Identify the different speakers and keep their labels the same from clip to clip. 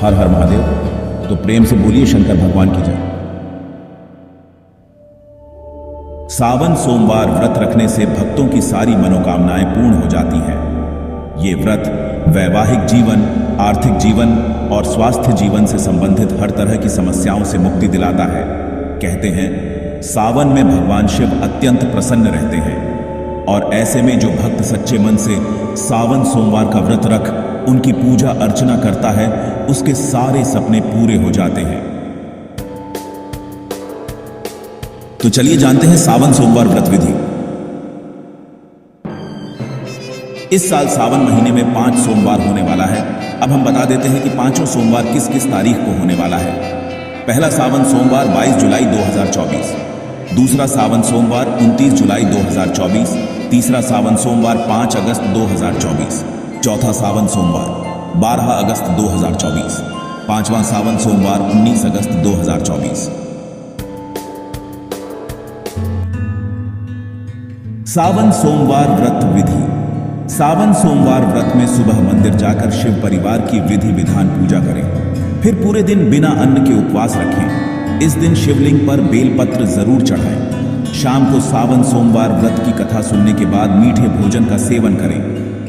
Speaker 1: हर हर महादेव। तो प्रेम से बोलिए शंकर भगवान की जय। सावन सोमवार व्रत रखने से भक्तों की सारी मनोकामनाएं पूर्ण हो जाती हैं। ये व्रत वैवाहिक जीवन, आर्थिक जीवन और स्वास्थ्य जीवन से संबंधित हर तरह की समस्याओं से मुक्ति दिलाता है। कहते हैं सावन में भगवान शिव अत्यंत प्रसन्न रहते हैं और ऐसे में जो भक्त सच्चे मन से सावन सोमवार का व्रत रख उनकी पूजा अर्चना करता है उसके सारे सपने पूरे हो जाते हैं। तो चलिए जानते हैं सावन सोमवार व्रत विधि। इस साल सावन महीने में 5 सोमवार होने वाला है। अब हम बता देते हैं कि पांचों सोमवार किस किस तारीख को होने वाला है। पहला सावन सोमवार 22 जुलाई 2024, दूसरा सावन सोमवार 29 जुलाई 2024, तीसरा सावन सोमवार 5 अगस्त 2024, चौथा सावन सोमवार 12 अगस्त 2024, पांचवां सावन सोमवार 19 अगस्त 2024। सावन सोमवार व्रत विधि। सावन सोमवार व्रत में सुबह मंदिर जाकर शिव परिवार की विधि विधान पूजा करें, फिर पूरे दिन बिना अन्न के उपवास रखें। इस दिन शिवलिंग पर बेलपत्र जरूर चढ़ाएं। शाम को सावन सोमवार व्रत की कथा सुनने के बाद मीठे भोजन का सेवन करें।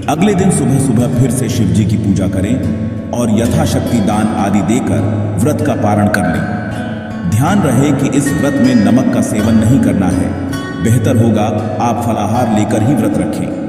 Speaker 1: अगले दिन सुबह सुबह फिर से शिव जी की पूजा करें और यथाशक्ति दान आदि देकर व्रत का पारण कर लें। ध्यान रहे कि इस व्रत में नमक का सेवन नहीं करना है। बेहतर होगा आप फलाहार लेकर ही व्रत रखें।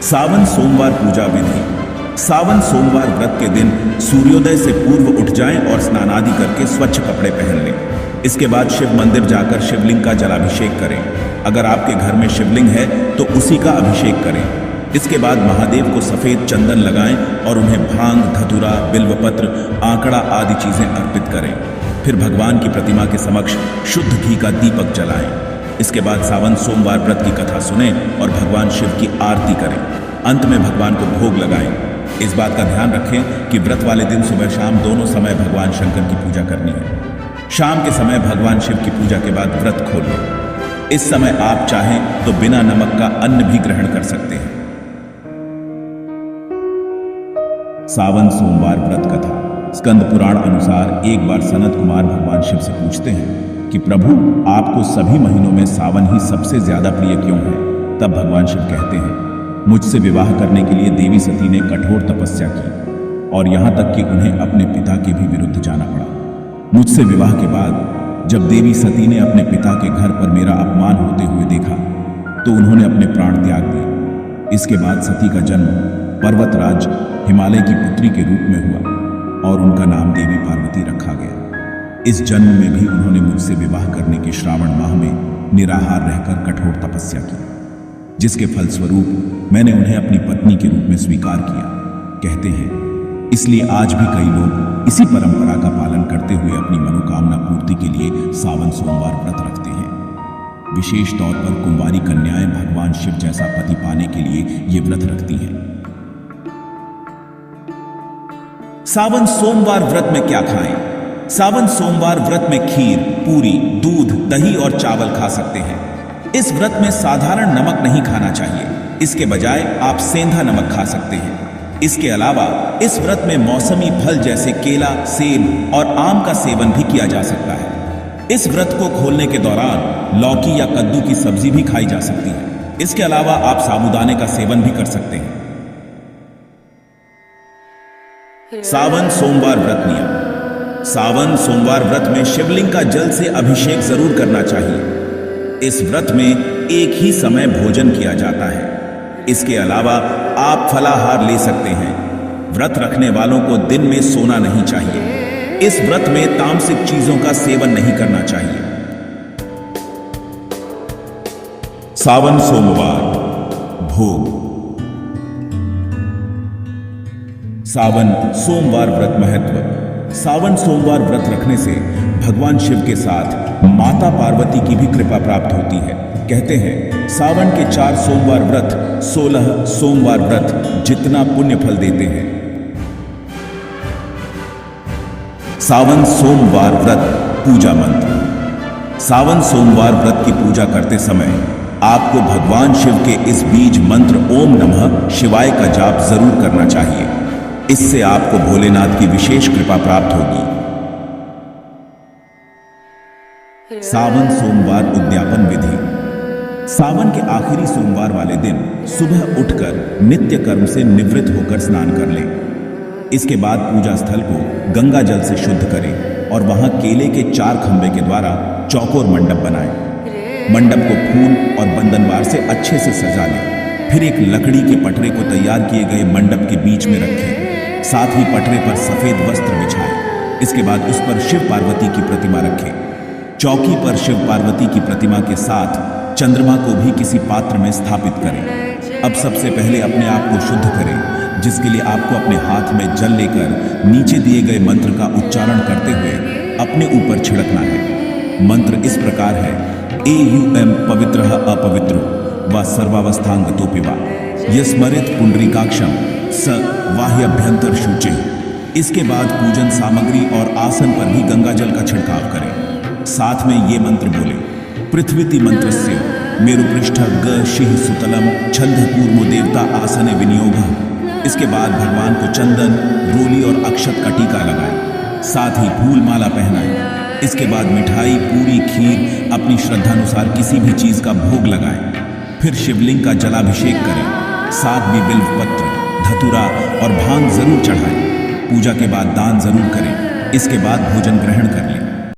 Speaker 1: सावन सोमवार पूजा विधि। सावन सोमवार व्रत के दिन सूर्योदय से पूर्व उठ जाएं और स्नान आदि करके स्वच्छ कपड़े पहन लें। इसके बाद शिव मंदिर जाकर शिवलिंग का जलाभिषेक करें। अगर आपके घर में शिवलिंग है तो उसी का अभिषेक करें। इसके बाद महादेव को सफेद चंदन लगाएं और उन्हें भांग, धतूरा, बिल्वपत्र, आंकड़ा आदि चीजें अर्पित करें। फिर भगवान की प्रतिमा के समक्ष शुद्ध घी का दीपक जलाएं। इसके बाद सावन सोमवार व्रत की कथा सुनें और भगवान शिव की आरती करें। अंत में भगवान को भोग लगाएं। इस बात का ध्यान रखें कि व्रत वाले दिन सुबह शाम दोनों समय भगवान शंकर की पूजा करनी है। शाम के समय भगवान शिव की पूजा के बाद व्रत खोल लें। इस समय आप चाहें तो बिना नमक का अन्न भी ग्रहण कर सकते हैं। सावन सोमवार व्रत कथा। स्कंद पुराण अनुसार एक बार सनत कुमार भगवान शिव से पूछते हैं कि प्रभु, आपको सभी महीनों में सावन ही सबसे ज्यादा प्रिय क्यों है? तब भगवान शिव कहते हैं, मुझसे विवाह करने के लिए देवी सती ने कठोर तपस्या की और यहां तक कि उन्हें अपने पिता के भी विरुद्ध जाना पड़ा। मुझसे विवाह के बाद जब देवी सती ने अपने पिता के घर पर मेरा अपमान होते हुए देखा तो उन्होंने अपने प्राण त्याग दिए। इसके बाद सती का जन्म पर्वतराज हिमालय की पुत्री के रूप में हुआ और उनका नाम देवी पार्वती रखा गया। इस जन्म में भी उन्होंने मुझसे विवाह करने के श्रावण माह में निराहार रहकर कठोर तपस्या की, जिसके फलस्वरूप मैंने उन्हें अपनी पत्नी के रूप में स्वीकार किया। कहते हैं इसलिए आज भी कई लोग इसी परंपरा का पालन करते हुए अपनी मनोकामना पूर्ति के लिए सावन सोमवार व्रत रखते हैं। विशेष तौर पर कुंवारी कन्याएं भगवान शिव जैसा पति पाने के लिए ये व्रत रखती हैं। सावन सोमवार व्रत में क्या खाएं? सावन सोमवार व्रत में खीर, पूरी, दूध, दही और चावल खा सकते हैं। इस व्रत में साधारण नमक नहीं खाना चाहिए। इसके बजाय आप सेंधा नमक खा सकते हैं। इसके अलावा इस व्रत में मौसमी फल जैसे केला, सेब और आम का सेवन भी किया जा सकता है। इस व्रत को खोलने के दौरान लौकी या कद्दू की सब्जी भी खाई जा सकती है। इसके अलावा आप साबूदाने का सेवन भी कर सकते हैं। सावन सोमवार व्रत नियम। सावन सोमवार व्रत में शिवलिंग का जल से अभिषेक जरूर करना चाहिए। इस व्रत में एक ही समय भोजन किया जाता है। इसके अलावा आप फलाहार ले सकते हैं। व्रत रखने वालों को दिन में सोना नहीं चाहिए। इस व्रत में तामसिक चीजों का सेवन नहीं करना चाहिए। सावन सोमवार भोग। सावन सोमवार व्रत महत्व। सावन सोमवार व्रत रखने से भगवान शिव के साथ माता पार्वती की भी कृपा प्राप्त होती है। कहते हैं सावन के 4 सोमवार व्रत 16 सोमवार व्रत जितना पुण्य फल देते हैं। सावन सोमवार व्रत पूजा मंत्र। सावन सोमवार व्रत की पूजा करते समय आपको भगवान शिव के इस बीज मंत्र ओम नमः शिवाय का जाप जरूर करना चाहिए। इससे आपको भोलेनाथ की विशेष कृपा प्राप्त होगी। सावन सोमवार उद्यापन विधि। सावन के आखिरी सोमवार वाले दिन सुबह उठकर नित्य कर्म से निवृत्त होकर स्नान कर लें। इसके बाद पूजा स्थल को गंगा जल से शुद्ध करें और वहां केले के 4 खंभे के द्वारा चौकोर मंडप बनाएं। मंडप को फूल और बंधनवार से अच्छे से सजा लें। फिर एक लकड़ी के पटरे को तैयार किए गए मंडप के बीच में रखें। साथ ही पटरे पर सफेद वस्त्र बिछाएं। इसके बाद उस पर शिव पार्वती की प्रतिमा रखें। चौकी पर शिव पार्वती की प्रतिमा के साथ चंद्रमा को भी किसी पात्र में स्थापित करें। अब सबसे पहले अपने आप को शुद्ध करें, जिसके लिए आपको अपने हाथ में जल लेकर नीचे दिए गए मंत्र का उच्चारण करते हुए अपने ऊपर छिड़कना है। मंत्र इस प्रकार है: एयुएम पवित्रः अपवित्रो व सर्वावस्थांगतोऽपि वा यस्मरेत् पुंडरीकाक्षं स बाह्याभ्यंतर शुचिः। इसके बाद पूजन सामग्री और आसन पर भी गंगा जल का छिड़काव करें। साथ में ये मंत्र बोले: पृथ्वीति मंत्रस्य मेरुपृष्ठ ग शिह सुतलम छंदकूर्मो देवता आसने विनियोगः। इसके बाद भगवान को चंदन, रोली और अक्षत का टीका लगाएं। साथ ही फूल माला पहनाएं। इसके बाद मिठाई, पूरी, खीर अपनी श्रद्धानुसार किसी भी चीज का भोग लगाएं। फिर शिवलिंग का जलाभिषेक करें। साथ भी बिल्व पत्र, धतूरा और भांग जरूर चढ़ाएं। पूजा के बाद दान जरूर करें। इसके बाद भोजन ग्रहण कर लें।